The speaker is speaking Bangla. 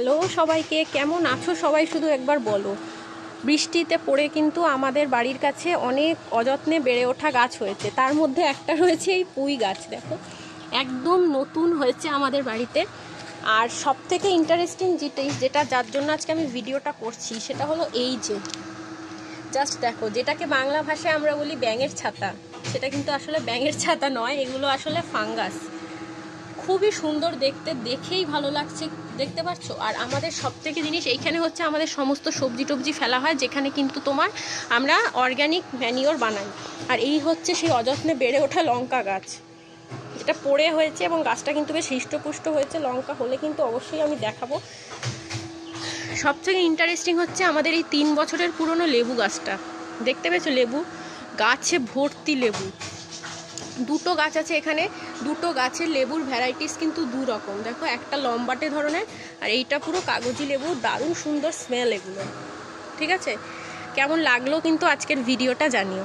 হ্যালো সবাইকে, কেমন আছো সবাই? শুধু একবার বলো। বৃষ্টিতে পড়ে কিন্তু আমাদের বাড়ির কাছে অনেক অযত্নে বেড়ে ওঠা গাছ হয়েছে, তার মধ্যে একটা রয়েছে এই পুঁই গাছ। দেখো একদম নতুন হয়েছে আমাদের বাড়িতে। আর সব থেকে ইন্টারেস্টিং যেটা যার জন্য আজকে আমি ভিডিওটা করছি সেটা হলো এই যে জাস্ট দেখো, যেটাকে বাংলা ভাষায় আমরা বলি ব্যাঙের ছাতা, সেটা কিন্তু আসলে ব্যাঙের ছাতা নয়, এগুলো আসলে ফাঙ্গাস। খুবই সুন্দর দেখতে, দেখেই ভালো লাগছে, দেখতে পাচ্ছ। আর আমাদের সবথেকে জিনিস এইখানে হচ্ছে আমাদের সমস্ত সবজি টবজি ফেলা হয়, যেখানে কিন্তু আমরা অর্গ্যানিক ম্যানিওর বানাই। আর এই হচ্ছে সেই অযত্নে বেড়ে ওঠা লঙ্কা গাছ, যেটা পড়ে হয়েছে এবং গাছটা কিন্তু বেশ হৃষ্টপুষ্ট হয়েছে। লঙ্কা হলে কিন্তু অবশ্যই আমি দেখাবো। সবথেকে ইন্টারেস্টিং হচ্ছে আমাদের এই 3 বছরের পুরনো লেবু গাছটা, দেখতে পেয়েছো? লেবু গাছে ভর্তি লেবু। দুটো গাছ আছে এখানে, দুটো গাছের লেবুর ভ্যারাইটিস কিন্তু দু রকম। দেখো, একটা লম্বাটে ধরনের আর এইটা পুরো কাগজি লেবু। দারুণ সুন্দর স্মেল এগুলো। ঠিক আছে, কেমন লাগলো কিন্তু আজকের ভিডিওটা জানিও।